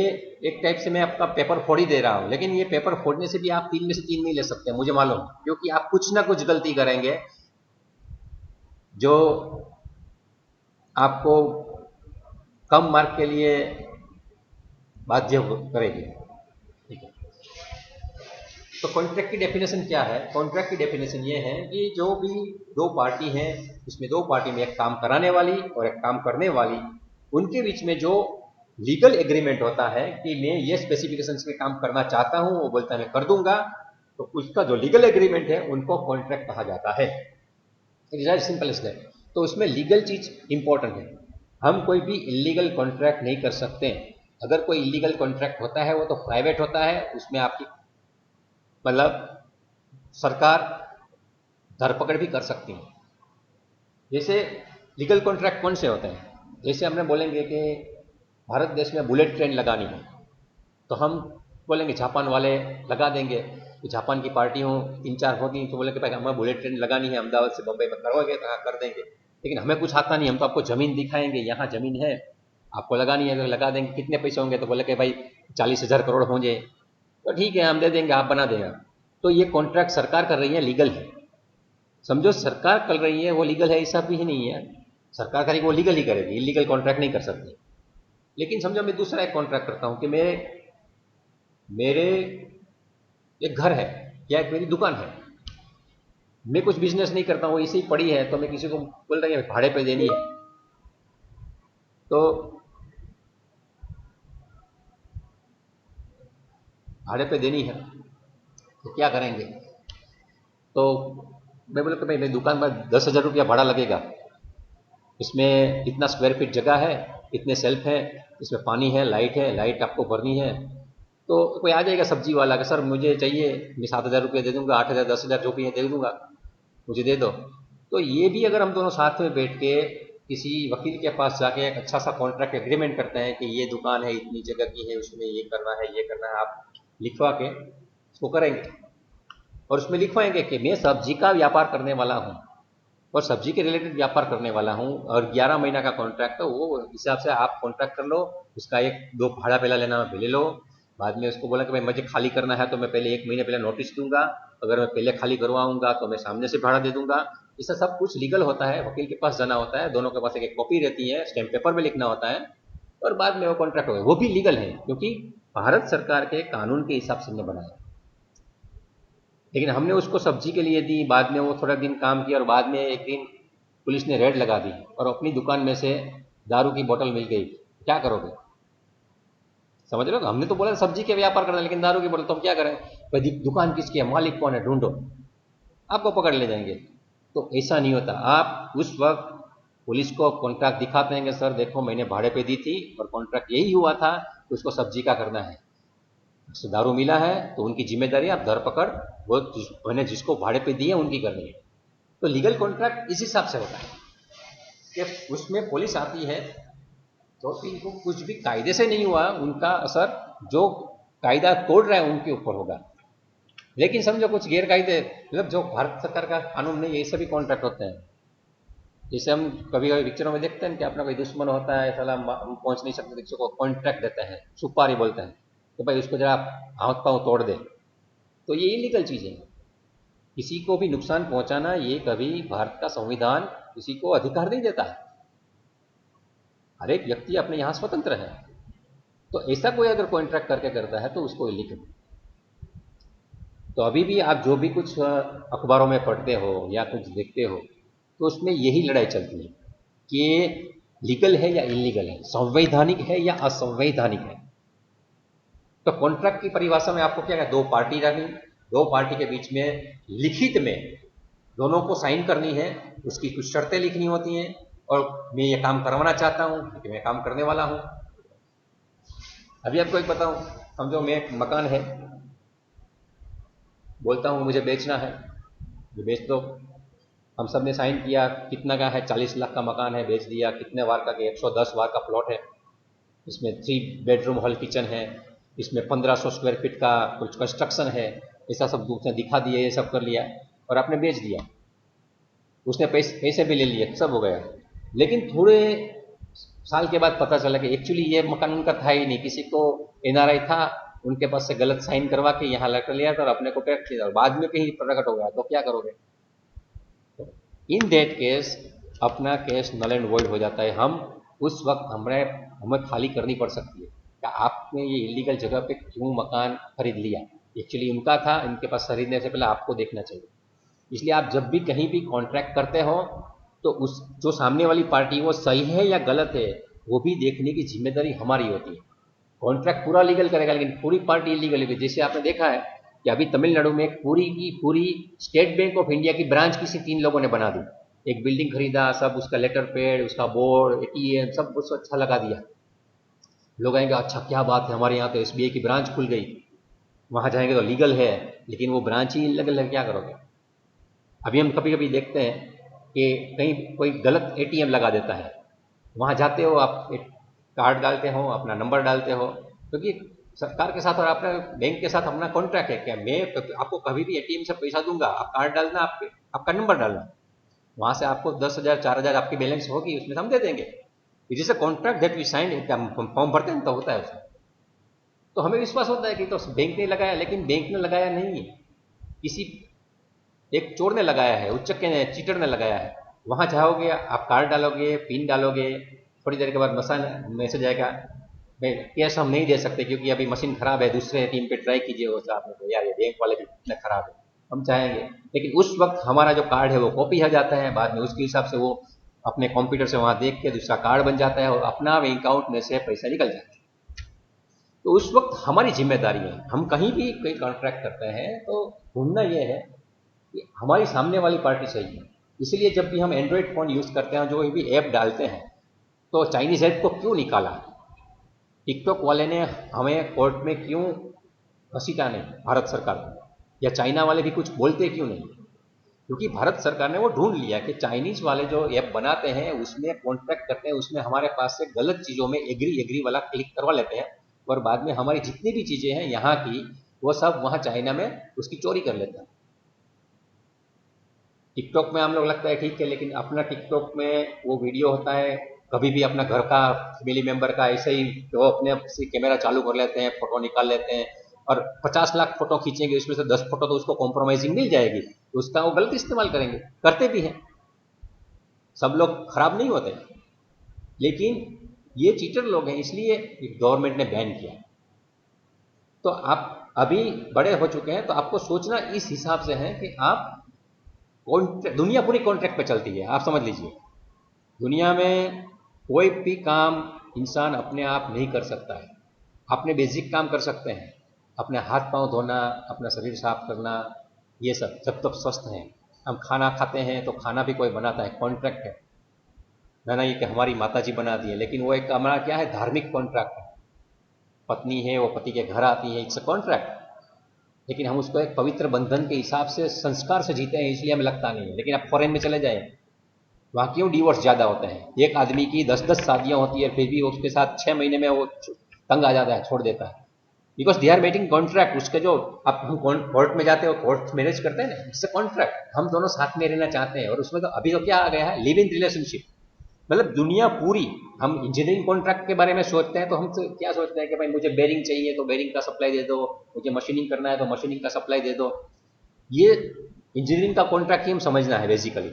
एक टाइप से मैं आपका पेपर फोड़ ही दे रहा हूं, लेकिन ये पेपर फोड़ने से भी आप 3 में से 3 नहीं ले सकते, मुझे मालूम, क्योंकि आप कुछ ना कुछ गलती करेंगे जो आपको कम मार्क के लिए बाध्य करेगी, ठीक है? तो कॉन्ट्रैक्ट की डेफिनेशन क्या है? कॉन्ट्रैक्ट की डेफिनेशन ये है कि जो भी 2 पार्टी हैं, उसमें 2 पार्टी में एक काम कराने वाली और एक काम करने वाली, उनके बीच में जो लीगल एग्रीमेंट होता है कि मैं ये स्पेसिफिकेशंस में काम करना चाहता हूं, वो बोलता है मैं कर दूंगा, तो उसका जो लीगल एग्रीमेंट है उनको कॉन्ट्रैक्ट कहा जाता है। It is simple as that. तो उसमें लीगल चीज इंपॉर्टेंट है, हम कोई भी इलीगल कॉन्ट्रैक्ट नहीं कर सकते। अगर कोई इलीगल कॉन्ट्रैक्ट होता है वो तो प्राइवेट होता है, उसमें आपकी मतलब सरकार धरपकड़ भी कर सकती है। जैसे लीगल कॉन्ट्रैक्ट कौन से होते हैं? जैसे हमने बोलेंगे कि भारत देश में बुलेट ट्रेन लगानी है, तो हम बोलेंगे जापान वाले लगा देंगे, तो जापान की पार्टी हो 3-4 होगी, तो बोले कि भाई हमें बुलेट ट्रेन लगानी है अहमदाबाद से बम्बई में, करोगे तो हाँ कर देंगे, लेकिन हमें कुछ आता नहीं, हम तो आपको जमीन दिखाएंगे, यहाँ जमीन है आपको लगानी है, तो लगा देंगे। कितने पैसे होंगे? तो बोले कि भाई 40,000 करोड़ होंगे, तो ठीक है हम दे देंगे, आप बना देगा। तो ये कॉन्ट्रैक्ट सरकार कर रही है, लीगल है, समझो सरकार कर रही है वो लीगल है, ऐसा भी नहीं है। सरकार करेगी वो लीगल ही करेगी, इलीगल कॉन्ट्रैक्ट नहीं कर सकती। लेकिन समझो मैं दूसरा एक कॉन्ट्रैक्ट करता हूं कि मेरे एक घर है या एक मेरी दुकान है, मैं कुछ बिजनेस नहीं करता हूं, ऐसे ही पड़ी है, तो मैं किसी को बोल रही है भाड़े पे देनी है, तो भाड़े पे देनी है तो क्या करेंगे? तो मैं बोला कि भाई मेरी दुकान में 10,000 रुपया भाड़ा लगेगा, इसमें इतना स्क्वायर फीट जगह है, इतने सेल्फ है, इसमें पानी है, लाइट आपको भरनी है। तो कोई आ जाएगा सब्जी वाला कि सर मुझे चाहिए, मैं 7,000 रुपये दे दूंगा, 8,000 10,000 जो भी है दे दूंगा, मुझे दे दो। तो ये भी अगर हम दोनों साथ में बैठ के किसी वकील के पास जाके एक अच्छा सा कॉन्ट्रैक्ट एग्रीमेंट करते हैं कि ये दुकान है, इतनी जगह की है, उसमें ये करना है, ये करना है, आप लिखवा के उसको करेंगे, और उसमें लिखवाएंगे कि मैं सब्जी का व्यापार करने वाला हूँ और सब्जी के रिलेटेड व्यापार करने वाला हूँ, और 11 महीना का कॉन्ट्रैक्ट, तो वो हिसाब से आप कॉन्ट्रैक्ट कर लो, उसका 1-2 भाड़ा पहला लेना है पहले लो, बाद में उसको बोला कि भाई मुझे खाली करना है तो मैं पहले 1 महीने पहले नोटिस दूंगा, अगर मैं पहले खाली करवाऊंगा तो मैं सामने से भाड़ा दे दूंगा। इससे सब कुछ लीगल होता है, वकील के पास जाना होता है, दोनों के पास एक कॉपी रहती है, स्टैम्प पेपर में लिखना होता है, और बाद में वो कॉन्ट्रैक्ट हो गया, वो भी लीगल है क्योंकि भारत सरकार के कानून के हिसाब से हमने बनाया। लेकिन हमने उसको सब्जी के लिए दी, बाद में वो थोड़ा दिन काम किया, और बाद में एक दिन पुलिस ने रेड लगा दी और अपनी दुकान में से दारू की बोतल मिल गई, क्या करोगे? समझ रहे हो? हमने तो बोला सब्जी के व्यापार करना, लेकिन दारू की बोतल, तो हम क्या करें? भाई दुकान किसकी है, मालिक कौन है, ढूंढो, आपको पकड़ ले जाएंगे। तो ऐसा नहीं होता, आप उस वक्त पुलिस को कॉन्ट्रैक्ट दिखाते हैं कि सर देखो मैंने भाड़े पे दी थी और कॉन्ट्रैक्ट यही हुआ था, तो उसको सब्जी का करना है। उससे दारू मिला है तो उनकी जिम्मेदारी आप धरपकड़ वो मैंने जिसको भाड़े पे दिए उनकी करनी है। तो लीगल कॉन्ट्रैक्ट इस हिसाब से होता है कि उसमें पुलिस आती है तो इनको कुछ भी कायदे से नहीं हुआ, उनका असर जो कायदा तोड़ रहा है उनके ऊपर होगा। लेकिन समझो कुछ गैर कायदे, मतलब जो भारत सरकार का कानून नहीं है, ये सभी कॉन्ट्रैक्ट होते हैं। जैसे हम कभी कभी पिक्चरों में देखते हैं कि अपना कोई दुश्मन होता है, साला हम पहुंच नहीं सकते, किसी को कॉन्ट्रैक्ट देते हैं, सुपारी बोलते हैं तो भाई उसको जरा हाथ पांव तोड़ दे। तो ये इलीगल चीज़ है, किसी को भी नुकसान पहुंचाना ये कभी भारत का संविधान किसी को अधिकार नहीं देता है। हर एक व्यक्ति अपने यहाँ स्वतंत्र है। तो ऐसा कोई अगर कॉन्ट्रैक्ट करके करता है तो उसको इलीगल। तो अभी भी आप जो भी कुछ अखबारों में पढ़ते हो या कुछ देखते हो तो उसमें यही लड़ाई चलती है कि लीगल है या इलीगल है, संवैधानिक है या असंवैधानिक है। तो कॉन्ट्रैक्ट की परिभाषा में आपको क्या है, दो पार्टी रही, दो पार्टी के बीच में लिखित में दोनों को साइन करनी है, उसकी कुछ शर्तें लिखनी होती हैं और मैं ये काम करवाना चाहता हूं क्योंकि मैं काम करने वाला हूं। अभी आपको एक बताऊं, समझो मैं एक मकान है, बोलता हूं मुझे बेचना है, जो बेच दो। हम सब ने साइन किया, कितना का है, 40 लाख का मकान है, बेच दिया। कितने वार का, 110 वार का प्लॉट है, इसमें 3 बेडरूम हॉल किचन है, इसमें 1500 स्क्वायर फीट का कुछ कंस्ट्रक्शन है, ऐसा सब उसने दिखा दिया, ये सब कर लिया और आपने बेच दिया। उसने पैसे भी ले लिए, सब हो गया। लेकिन थोड़े साल के बाद पता चला कि एक्चुअली ये मकान उनका था ही नहीं, किसी को एनआरआई था उनके पास से गलत साइन करवा के यहाँ लेटर लिया था और अपने को पैक किया, बाद में कहीं प्रकट हो गया तो क्या करोगे? इन दैट केस अपना केस नल एंड वॉइड हो जाता है। हम उस वक्त हमें खाली करनी पड़ सकती है कि आपने ये इलीगल जगह पे क्यों मकान खरीद लिया, एक्चुअली उनका था, इनके पास खरीदने से पहले आपको देखना चाहिए। इसलिए आप जब भी कहीं भी कॉन्ट्रैक्ट करते हो तो उस जो सामने वाली पार्टी वो सही है या गलत है वो भी देखने की जिम्मेदारी हमारी होती है। कॉन्ट्रैक्ट पूरा लीगल करेगा लेकिन पूरी पार्टी इलीगल है। जैसे आपने देखा है कि अभी तमिलनाडु में पूरी की पूरी स्टेट बैंक ऑफ इंडिया की ब्रांच किसी 3 लोगों ने बना दी, एक बिल्डिंग खरीदा, सब उसका लेटर पैड, उसका बोर्ड, एटीएम सब उसको अच्छा लगा दिया। लोग आएंगे अच्छा क्या बात है, हमारे यहाँ तो एसबीआई की ब्रांच खुल गई, वहां जाएंगे तो लीगल है, लेकिन वो ब्रांच ही इलीगल है, क्या करोगे? अभी हम कभी कभी देखते हैं कि कहीं कोई गलत एटीएम लगा देता है, वहां जाते हो आप एक कार्ड डालते हो, अपना नंबर डालते हो, क्योंकि सरकार के साथ और अपने बैंक के साथ अपना कॉन्ट्रैक्ट है क्या मैं आपको कभी भी एटीएम से पैसा दूंगा, आप कार्ड डालना, आपका नंबर डालना, वहां से आपको 10,000 4,000 आपकी बैलेंस होगी, उसमें हम दे देंगे। It is a contract that we sign, form भरते हैं तो होता है उसमें। तो हमें विश्वास होता है कि तो बैंक ने लगाया, लेकिन बैंक ने लगाया नहीं है, किसी एक चोर ने लगाया है, उच्चक ने, चीटर ने लगाया है। वहां जाओगे, आप कार्ड डालोगे, पिन डालोगे, थोड़ी देर के बाद मैसेज आएगा, भाई कैश हम नहीं दे सकते क्योंकि अभी मशीन खराब है, दूसरे टीम पे ट्राई कीजिए। वो साहब ने तो यार ये बैंक वाले भी कितना खराब है, हम चाहेंगे, लेकिन उस वक्त हमारा जो कार्ड है वो कॉपी आ जाता है, बाद में उसके हिसाब से वो अपने कंप्यूटर से वहां देख के दूसरा कार्ड बन जाता है और अपना बैंक अकाउंट में से पैसा निकल जाता है। तो उस वक्त हमारी जिम्मेदारी है, हम कहीं भी कोई कॉन्ट्रैक्ट करते हैं तो ढूंढना ये है कि हमारी सामने वाली पार्टी सही है। इसलिए जब भी हम एंड्रॉयड फ़ोन यूज़ करते हैं, जो भी ऐप डालते हैं, तो चाइनीज़ ऐप को क्यों निकाला, टिकटॉक वाले ने हमें कोर्ट में क्यों घसीटा नहीं, भारत सरकार को, या चाइना वाले भी कुछ बोलते क्यों नहीं? क्योंकि भारत सरकार ने वो ढूंढ लिया कि चाइनीज़ वाले जो ऐप बनाते हैं उसमें कॉन्ट्रैक्ट करते हैं, उसमें हमारे पास से गलत चीज़ों में एग्री एग्री वाला क्लिक करवा लेते हैं और बाद में हमारी जितनी भी चीज़ें हैं यहाँ की वो सब वहाँ चाइना में उसकी चोरी कर लेते हैं। टिकटॉक में हम लोग लगता है ठीक है, लेकिन अपना टिकटॉक में वो वीडियो होता है, कभी भी अपना घर का फैमिली मेंबर का ऐसे ही वो अपने से कैमरा चालू कर लेते हैं, फोटो निकाल लेते हैं और 50 लाख फोटो खींचेंगे, उसमें से 10 फोटो तो उसको कॉम्प्रोमाइजिंग मिल जाएगी, तो उसका वो गलत इस्तेमाल करेंगे, करते भी हैं। सब लोग खराब नहीं होते, लेकिन ये चीटर लोग हैं, इसलिए गवर्नमेंट ने बैन किया। तो आप अभी बड़े हो चुके हैं तो आपको सोचना इस हिसाब से है कि आप दुनिया पूरी कॉन्ट्रैक्ट पे चलती है, आप समझ लीजिए। दुनिया में कोई भी काम इंसान अपने आप नहीं कर सकता है, अपने बेसिक काम कर सकते हैं, अपने हाथ पांव धोना, अपना शरीर साफ करना, ये सब जब तक स्वस्थ हैं। हम खाना खाते हैं तो खाना भी कोई बनाता है, कॉन्ट्रैक्ट है। ना ये कि हमारी माता जी बना दी है, लेकिन वो एक हमारा क्या है, धार्मिक कॉन्ट्रैक्ट है। पत्नी है, वो पति के घर आती है, इट्स अ कॉन्ट्रैक्ट। लेकिन हम उसको एक पवित्र बंधन के हिसाब से संस्कार से जीते हैं, इसलिए हमें लगता नहीं है। लेकिन आप फॉरेन में चले जाए, वहाँ क्यों डिवोर्स ज़्यादा होते हैं? एक आदमी की 10-10 शादियाँ होती है, फिर भी उसके साथ 6 महीने में वो तंग आ जाता है, छोड़ देता है। Because they are making contract. उसके जो अब हम कोर्ट में जाते हो, कोर्ट मैरिज करते हैं ना, इट्स अ कॉन्ट्रैक्ट। हम दोनों साथ में रहना चाहते हैं। और उसमें तो अभी तो क्या आ गया है, लिव इन रिलेशनशिप। मतलब दुनिया पूरी, हम इंजीनियरिंग कॉन्ट्रैक्ट के बारे में सोचते हैं तो हम तो क्या सोचते हैं कि भाई मुझे बेरिंग चाहिए तो बेरिंग का सप्लाई दे दो, मुझे मशीनिंग करना है तो मशीनिंग का सप्लाई दे दो। ये इंजीनियरिंग का कॉन्ट्रैक्ट ही हम समझना है बेसिकली।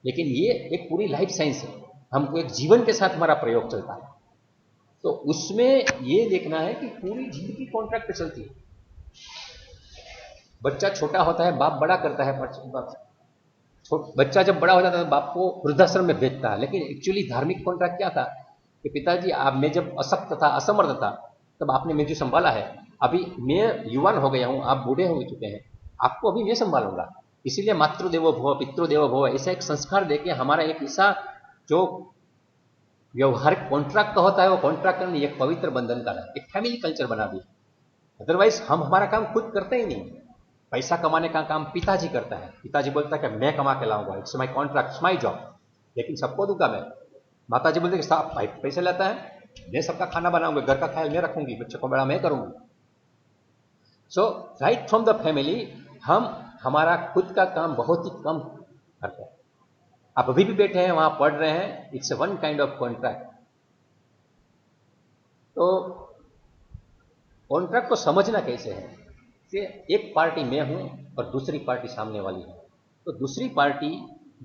लेकिन ये एक पूरी लाइफ साइंस है, हमको एक जीवन के साथ हमारा प्रयोग चलता है। तो उसमें ये देखना है कि पूरी जिंदगी कॉन्ट्रैक्ट पे चलती है। बच्चा छोटा होता है, बाप बड़ा करता है, बच्चा जब बड़ा हो जाता है तो बाप को वृद्धाश्रम में भेजता है। लेकिन एक्चुअली धार्मिक कॉन्ट्रैक्ट क्या था कि पिताजी, आप, मैं जब अशक्त था, असमर्थ था, तब आपने मुझे संभाला है। अभी मैं युवान हो गया हूं, आप बूढ़े हो चुके हैं, आपको अभी मैं संभालूंगा। इसीलिए मातृदेवो भव पितृदेवो भव, ऐसा एक संस्कार देके हमारा एक ऐसा जो व्यवहारिक कॉन्ट्रैक्ट का होता है, वो कॉन्ट्रैक्ट नहीं, एक पवित्र बंधन का है, एक फैमिली कल्चर बना दिया। अदरवाइज हम हमारा काम खुद करते ही नहीं। पैसा कमाने का काम पिताजी करता है, पिताजी बोलता है कि मैं कमा के लाऊंगा, it's my contract, it's my job, लेकिन सबको दूंगा मैं। माता जी बोलते कि साहब पैसे लेता है, मैं सबका खाना बनाऊंगा, घर का ख्याल मैं रखूंगी, बच्चों को बड़ा मैं करूंगी। सो राइट फ्रॉम द फैमिली हम हमारा खुद का काम बहुत ही कम करते हैं। आप अभी भी बैठे हैं, वहां पढ़ रहे हैं, it's one kind of contract. तो कॉन्ट्रैक्ट को समझना कैसे है कि एक पार्टी मैं हूं और दूसरी पार्टी सामने वाली है। तो दूसरी पार्टी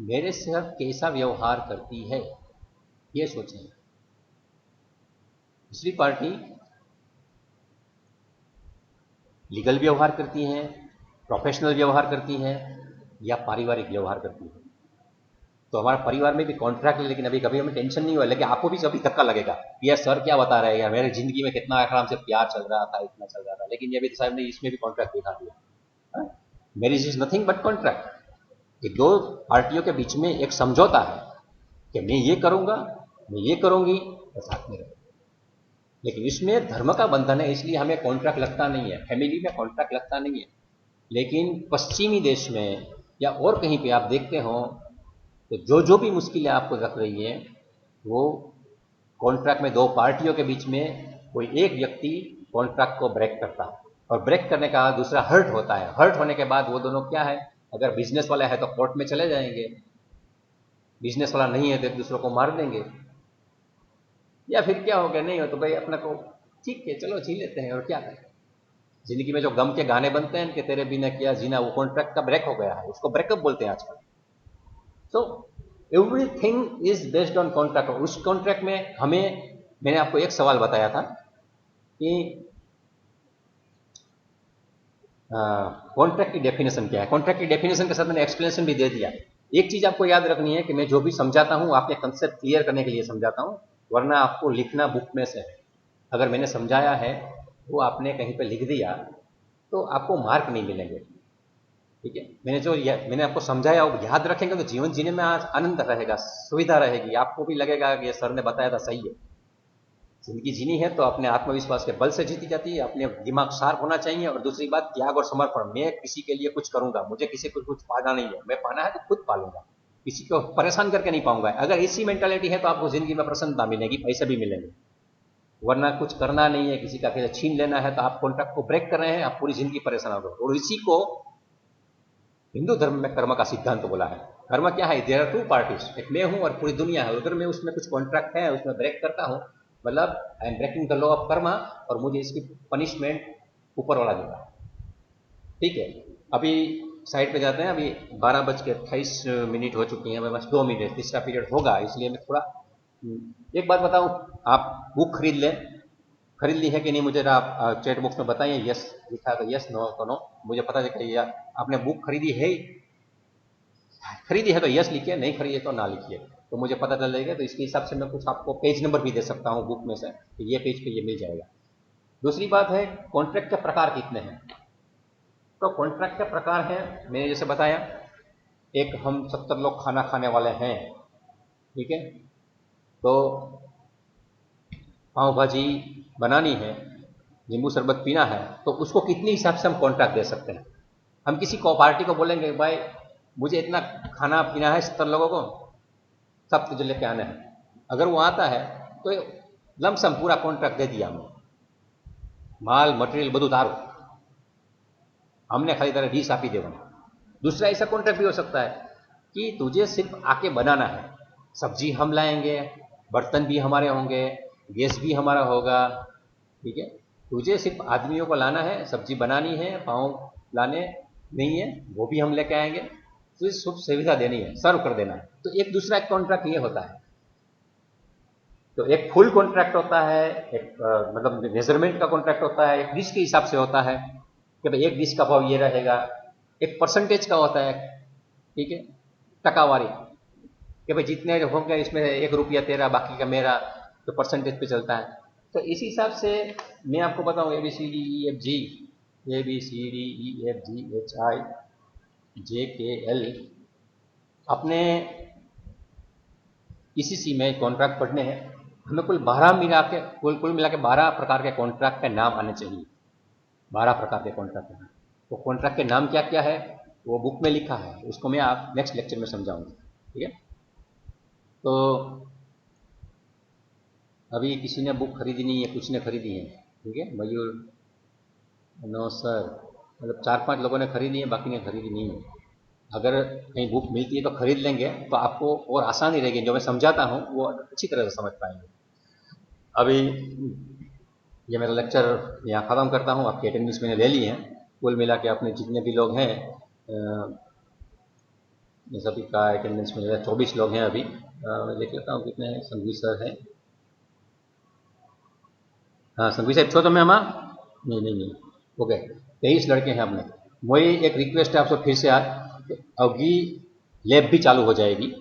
मेरे साथ कैसा व्यवहार करती है, ये सोचें। दूसरी पार्टी लीगल व्यवहार करती है, प्रोफेशनल व्यवहार करती है, या पारिवारिक व्यवहार करती है। तो हमारा परिवार में भी कॉन्ट्रैक्ट है, लेकिन अभी कभी हमें टेंशन नहीं हुआ, लेकिन आपको भी कभी धक्का लगेगा, ये सर क्या बता रहे हैं यार, मेरी जिंदगी में कितना आराम से प्यार चल रहा था, इतना चल रहा था, लेकिन ये भी साहब ने इसमें भी कॉन्ट्रैक्ट दिखा दिया। Marriage is nothing but contract. ये दो पार्टियों के बीच में एक समझौता है कि मैं ये करूंगा, मैं ये करूंगी, और साथ में रहूंगा। लेकिन इसमें धर्म का बंधन है, इसलिए हमें कॉन्ट्रैक्ट लगता नहीं है, फैमिली में कॉन्ट्रैक्ट लगता नहीं है। लेकिन पश्चिमी देश में या और कहीं पे आप देखते हो तो जो भी मुश्किलें आपको रख रही हैं, वो कॉन्ट्रैक्ट में दो पार्टियों के बीच में कोई एक व्यक्ति कॉन्ट्रैक्ट को ब्रेक करता है, और ब्रेक करने का दूसरा हर्ट होता है। हर्ट होने के बाद वो दोनों क्या है, अगर बिजनेस वाला है तो कोर्ट में चले जाएंगे, बिजनेस वाला नहीं है तो एक दूसरे को मार देंगे, या फिर क्या हो गया, नहीं हो तो भाई अपना को ठीक है चलो जी लेते हैं, और क्या करें। जिंदगी में जो गम के गाने बनते हैं कि तेरे बिना किया जीना, वो कॉन्ट्रैक्ट का ब्रेक हो गया है, उसको ब्रेकअप बोलते हैं आजकल। So everything is based on contract. उस कॉन्ट्रैक्ट में हमें, मैंने आपको एक सवाल बताया था कि कॉन्ट्रैक्ट की डेफिनेशन क्या है। कॉन्ट्रैक्ट की डेफिनेशन के साथ मैंने एक्सप्लेनेशन भी दे दिया। एक चीज आपको याद रखनी है कि मैं जो भी समझाता हूं आपके कंसेप्ट क्लियर करने के लिए समझाता हूं, वरना आपको लिखना बुक में से है। अगर मैंने समझाया है वो आपने कहीं पे लिख दिया तो आपको मार्क नहीं मिलेंगे। ठीक है, मैंने आपको समझाया वो याद रखेंगे तो जीवन जीने में आज आनंद रहेगा, सुविधा रहेगी, आपको भी लगेगा कि ये सर ने बताया था सही है। जिंदगी जीनी है तो अपने आत्मविश्वास के बल से जीती जाती है, अपने दिमाग शार्प होना चाहिए। और दूसरी बात, त्याग और समर्पण। मैं किसी के लिए कुछ करूंगा, मुझे किसी को कुछ पाना नहीं है, मैं पाना है तो खुद पालूंगा, किसी को परेशान करके नहीं पाऊंगा। अगर इसी मेंटालिटी है तो आपको जिंदगी में प्रसन्नता मिलेगी, पैसे भी मिलेंगे। वरना कुछ करना नहीं है, किसी का पैसा छीन लेना है, तो आप कॉन्ट्रैक्ट को ब्रेक कर रहे हैं, आप पूरी जिंदगी परेशान हो गए। और इसी को हिंदू धर्म में कर्म का सिद्धांत बोला है। कर्म क्या है, देयर आर टू पार्टीज, एक मैं हूं और पूरी दुनिया है। अगर मैं उसमें कुछ कॉन्ट्रैक्ट है उसमें ब्रेक करता हूं, मतलब I am breaking the law of karma, और मुझे इसकी पनिशमेंट ऊपर वाला देगा। ठीक है, अभी साइड पे जाते हैं। अभी 12:28 हो चुकी हैं, बस 2 मिनट, तीसरा पीरियड होगा, इसलिए मैं थोड़ा एक बात बताऊं। आप बुक खरीद लें, खरीद ली है कि नहीं मुझे आप चैट बॉक्स में बताइए। यस लिखा है तो यस, नो तो नो, मुझे पता चलेगा आपने बुक खरीदी है। खरीदी है तो यस लिखिए, नहीं खरीदी तो ना लिखिए, तो मुझे पता चल जाएगा। तो इसके हिसाब से मैं कुछ आपको पेज नंबर भी दे सकता हूँ बुक में से, तो ये पेज पे ये मिल जाएगा। दूसरी बात है, कॉन्ट्रैक्ट के प्रकार कितने हैं। तो कॉन्ट्रैक्ट के प्रकार हैं, मैंने जैसे बताया, एक हम 70 लोग खाना खाने वाले हैं, ठीक है, तो पाव भाजी बनानी है, नींबू शरबत पीना है, तो उसको कितने हिसाब से हम कॉन्ट्रैक्ट दे सकते हैं? हम किसी को पार्टी को बोलेंगे भाई मुझे इतना खाना पीना है 70 लोगों को, सब तुझे लेके आना है। अगर वो आता है तो लमसम पूरा कॉन्ट्रैक्ट दे दिया हमने, माल मटेरियल બધું તારું, हमने खाली तरह डिश आपी देवानी। दूसरा ऐसा कॉन्ट्रैक्ट भी हो सकता है कि तुझे सिर्फ आके बनाना है, सब्जी हम लाएंगे, बर्तन भी हमारे होंगे, गैस भी हमारा होगा, ठीक है, तुझे सिर्फ आदमियों को लाना है, सब्जी बनानी है, पाँव लाने नहीं है वो भी हम लेके आएंगे, तुझे सुख सुविधा देनी है, सर्व कर देना है। तो एक दूसरा एक कॉन्ट्रैक्ट ये होता है। तो एक फुल कॉन्ट्रैक्ट होता है, एक मतलब मेजरमेंट का कॉन्ट्रैक्ट होता है, एक डिश के हिसाब से होता है कि भाई एक डिश का भाव ये रहेगा, एक परसेंटेज का होता है, ठीक है, टकावारी कि भाई जितने होंगे इसमें 1 रुपया तेरा बाकी का मेरा, तो परसेंटेज पे चलता है। तो इस हिसाब से मैं आपको बताऊं ABCDEFG ABCDEFGHIJKL अपने ECC में कॉन्ट्रैक्ट पढ़ने हैं, हमें कुल 12 मिला के 12 प्रकार के कॉन्ट्रैक्ट के नाम आने चाहिए, 12 प्रकार के कॉन्ट्रैक्ट हैं। तो कॉन्ट्रैक्ट के नाम क्या क्या है वो बुक में लिखा है, उसको मैं आप नेक्स्ट लेक्चर में समझाऊंगा, ठीक है। तो अभी किसी ने बुक खरीदी नहीं है, कुछ ने खरीदी है, ठीक है, मयूर नो सर, मतलब 4-5 लोगों ने खरीदी है, बाकी ने खरीदी नहीं है। अगर कहीं बुक मिलती है तो खरीद लेंगे तो आपको और आसानी रहेगी, जो मैं समझाता हूँ वो अच्छी तरह से समझ पाएंगे। अभी ये मेरा लेक्चर यहाँ ख़त्म करता हूँ, आपकी अटेंडेंस मैंने ले ली है, कुल मिला के अपने जितने भी लोग हैं ये सभी का अटेंडेंस में 24 लोग हैं। अभी मैं देख लेता हूँ कितने हैं। संघवी सर हैं, हाँ संघवी साहब छो तो मैं हमारा नहीं ओके 23 लड़के हैं अपने। वही एक रिक्वेस्ट है आपसे फिर से आज, अभी लैब भी चालू हो जाएगी,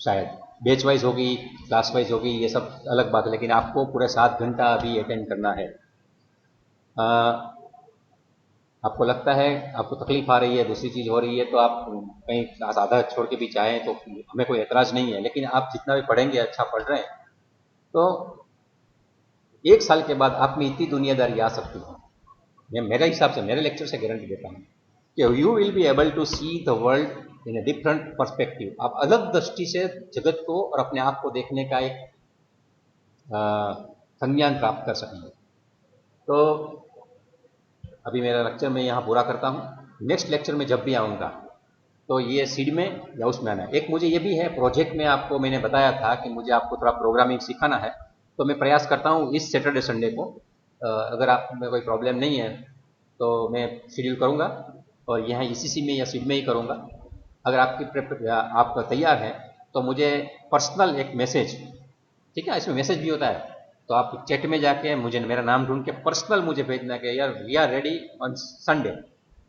शायद बैच वाइज होगी, क्लास वाइज होगी, ये सब अलग बात है, लेकिन आपको पूरे 7 घंटा अभी अटेंड करना है। आपको लगता है आपको तकलीफ आ रही है, दूसरी चीज़ हो रही है, तो आप कहीं क्लास आधा छोड़ के भी चाहें तो हमें कोई एतराज़ नहीं है, लेकिन आप जितना भी पढ़ेंगे अच्छा पढ़ रहे हैं तो 1 साल के बाद आप में इतनी दुनियादारी आ सकती है। मैं मेरे हिसाब से मेरे लेक्चर से गारंटी देता हूँ कि you will be able to see the world in a different perspective. आप अलग दृष्टि से जगत को और अपने आप को देखने का एक संज्ञान प्राप्त कर सकेंगे। तो अभी मेरा लेक्चर मैं यहाँ पूरा करता हूँ। नेक्स्ट लेक्चर में जब भी आऊँगा तो ये सीड में या उसमें आना है। एक मुझे ये भी है प्रोजेक्ट में, आपको मैंने बताया था कि मुझे आपको थोड़ा प्रोग्रामिंग सिखाना है, तो मैं प्रयास करता हूँ इस सैटरडे संडे को, अगर आप में कोई प्रॉब्लम नहीं है तो मैं शेड्यूल करूँगा और यहाँ ECC में या सीड में ही करूँगा। अगर आप तैयार हैं तो मुझे पर्सनल एक मैसेज, ठीक है, इसमें मैसेज भी होता है, तो आप चैट में जाके मुझे मेरा नाम ढूंढ के पर्सनल मुझे भेजना कि यार we are ready on Sunday,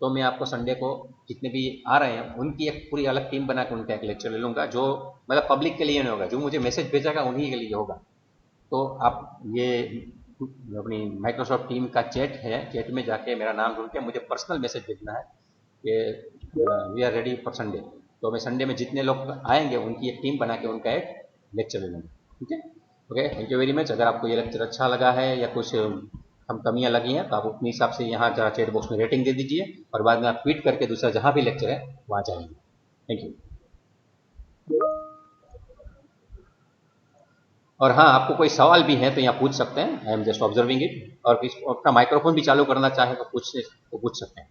तो मैं आपको संडे को जितने भी आ रहे हैं उनकी एक पूरी अलग टीम बना के उनका एक लेक्चर ले लूँगा, जो मतलब पब्लिक के लिए नहीं होगा, जो मुझे मैसेज भेजेगा उन्हीं के लिए होगा। तो आप ये अपनी माइक्रोसॉफ्ट टीम का चैट है, चैट में जाके मेरा नाम ढूंढ के मुझे पर्सनल मैसेज भेजना है कि we are ready for Sunday, तो मैं संडे में जितने लोग आएंगे उनकी एक टीम बना के उनका एक लेक्चर ले लूँगा, ठीक है। Okay, thank you very much. अगर आपको ये लेक्चर अच्छा लगा है या कुछ हम कमियां लगी हैं तो आप अपने हिसाब से यहाँ जरा चैट बॉक्स में रेटिंग दे दीजिए और बाद में आप ट्वीट करके दूसरा जहाँ भी लेक्चर है वहाँ जाएंगे। Thank you. और हाँ, आपको कोई सवाल भी है तो यहाँ पूछ सकते हैं, I am just observing it, और अपना माइक्रोफोन भी चालू करना चाहे तो पूछ सकते हैं।